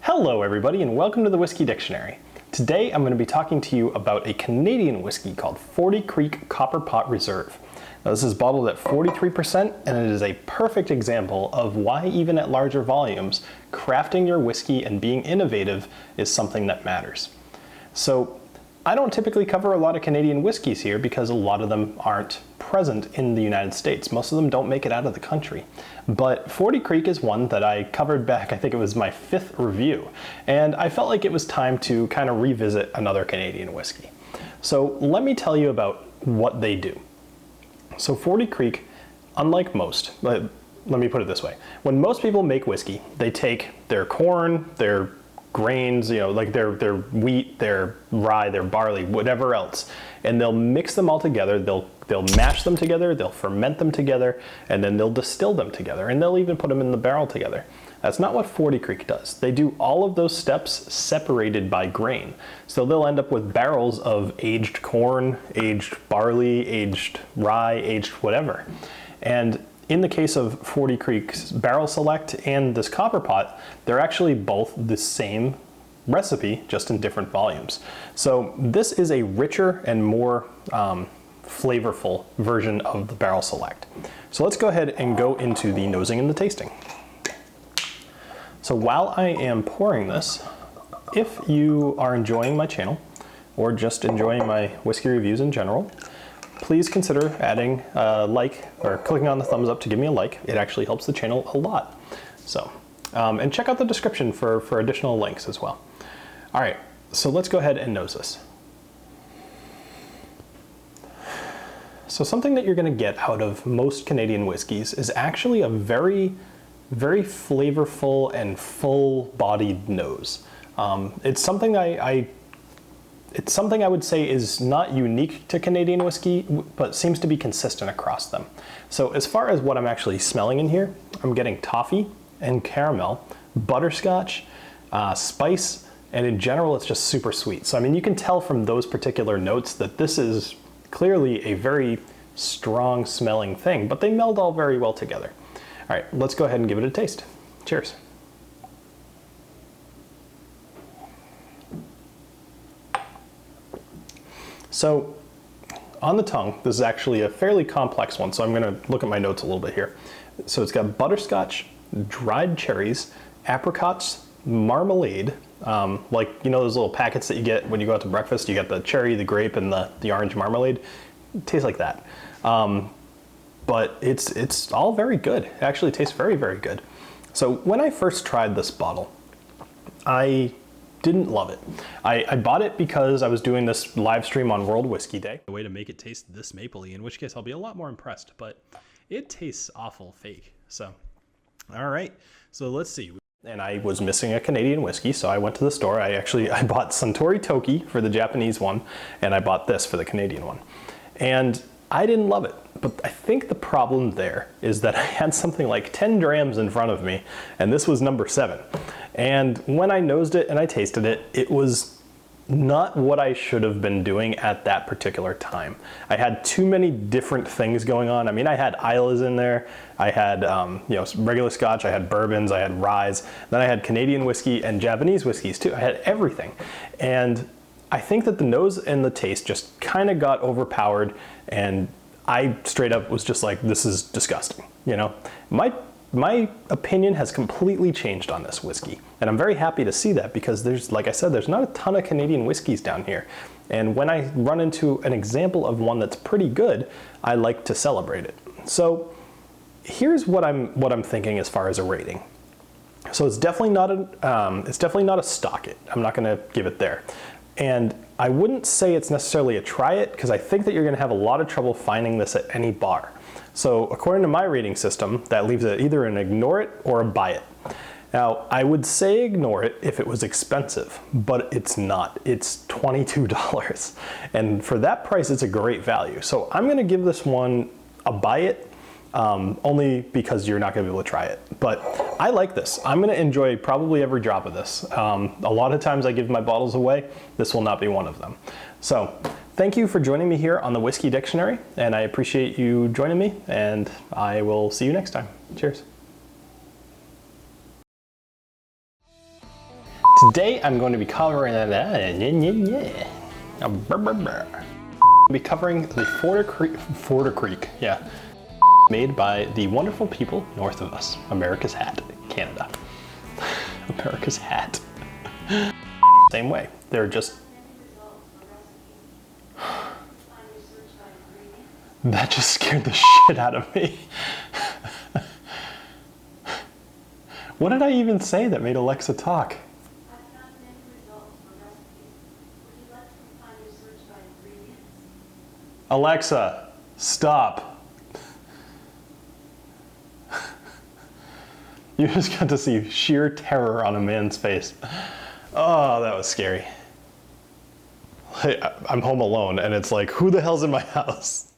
Hello everybody and welcome to the Whiskey Dictionary. Today I'm going to be talking to you about a Canadian whiskey called 40 Creek Copper Pot Reserve. Now this is bottled at 43% and it is a perfect example of why even at larger volumes, crafting your whiskey and being innovative is something that matters. So I don't typically cover a lot of Canadian whiskeys here because a lot of them aren't present in the United States. Most of them don't make it out of the country. But 40 Creek is one that I covered back, I think it was my 5th review, and I felt like it was time to kind of revisit another Canadian whiskey. So let me tell you about what they do. So 40 Creek, unlike most, let me put it this way. When most people make whiskey, they take their corn, their grains, like their wheat, their rye, their barley, whatever else, and they'll mix them all together, they'll mash them together, they'll ferment them together, and then they'll distill them together, and they'll even put them in the barrel together. That's not what 40 Creek does. They do all of those steps separated by grain. So they'll end up with barrels of aged corn, aged barley, aged rye, aged whatever. And in the case of 40 Creek's Barrel Select and this Copper Pot, they're actually both the same recipe, just in different volumes. So this is a richer and more flavorful version of the Barrel Select. So let's go ahead and go into the nosing and the tasting. So while I am pouring this, if you are enjoying my channel or just enjoying my whiskey reviews in general, please consider adding a like or clicking on the thumbs up to give me a like. It actually helps the channel a lot. So, and check out the description for additional links as well. All right, so let's go ahead and nose this. So something that you're gonna get out of most Canadian whiskeys is actually a very, very flavorful and full-bodied nose. It's something It's something I would say is not unique to Canadian whiskey, but seems to be consistent across them. So as far as what I'm actually smelling in here, I'm getting toffee and caramel, butterscotch, spice, and in general it's just super sweet. So I mean, you can tell from those particular notes that this is clearly a very strong smelling thing, but they meld all very well together. All right, let's go ahead and give it a taste. Cheers. So on the tongue, this is actually a fairly complex one, so I'm gonna look at my notes a little bit here. So it's got butterscotch, dried cherries, apricots, marmalade, like those little packets that you get when you go out to breakfast, you get the cherry, the grape, and the orange marmalade. It tastes like that. But it's all very good. It actually tastes very, very good. So when I first tried this bottle, I didn't love it. I bought it because I was doing this live stream on World Whiskey Day. A way to make it taste this mapley, in which case I'll be a lot more impressed, but it tastes awful fake. So, all right, so let's see. And I was missing a Canadian whiskey, so I went to the store. I bought Suntory Toki for the Japanese one, and I bought this for the Canadian one. And I didn't love it, but I think the problem there is that I had something like 10 drams in front of me, and this was number 7. And when I nosed it and I tasted it, it was not what I should have been doing at that particular time. I had too many different things going on. I mean, I had Islas in there, I had regular Scotch, I had bourbons, I had ryes, then I had Canadian whiskey and Japanese whiskeys too. I had everything. And I think that the nose and the taste just kind of got overpowered, and I straight up was just like, this is disgusting. My opinion has completely changed on this whiskey, and I'm very happy to see that because there's, like I said, there's not a ton of Canadian whiskeys down here. And when I run into an example of one that's pretty good, I like to celebrate it. So here's what I'm thinking as far as a rating. So it's definitely not a stock it. I'm not gonna give it there. And I wouldn't say it's necessarily a try it because I think that you're gonna have a lot of trouble finding this at any bar. So according to my rating system, that leaves it either an ignore it or a buy it. Now, I would say ignore it if it was expensive, but it's not. It's $22. And for that price, it's a great value. So I'm gonna give this one a buy it, only because you're not gonna be able to try it. But I like this. I'm gonna enjoy probably every drop of this. A lot of times I give my bottles away. This will not be one of them. So thank you for joining me here on the Whiskey Dictionary, and I appreciate you joining me, and I will see you next time. Cheers. Today I'm going to be covering I'll be covering the Forder Creek, yeah, made by the wonderful people north of us. America's hat, Canada. America's hat. Same way. They're just. That just scared the shit out of me. What did I even say that made Alexa talk? Alexa, stop. You just got to see sheer terror on a man's face. Oh, that was scary. I'm home alone and it's like, who the hell's in my house?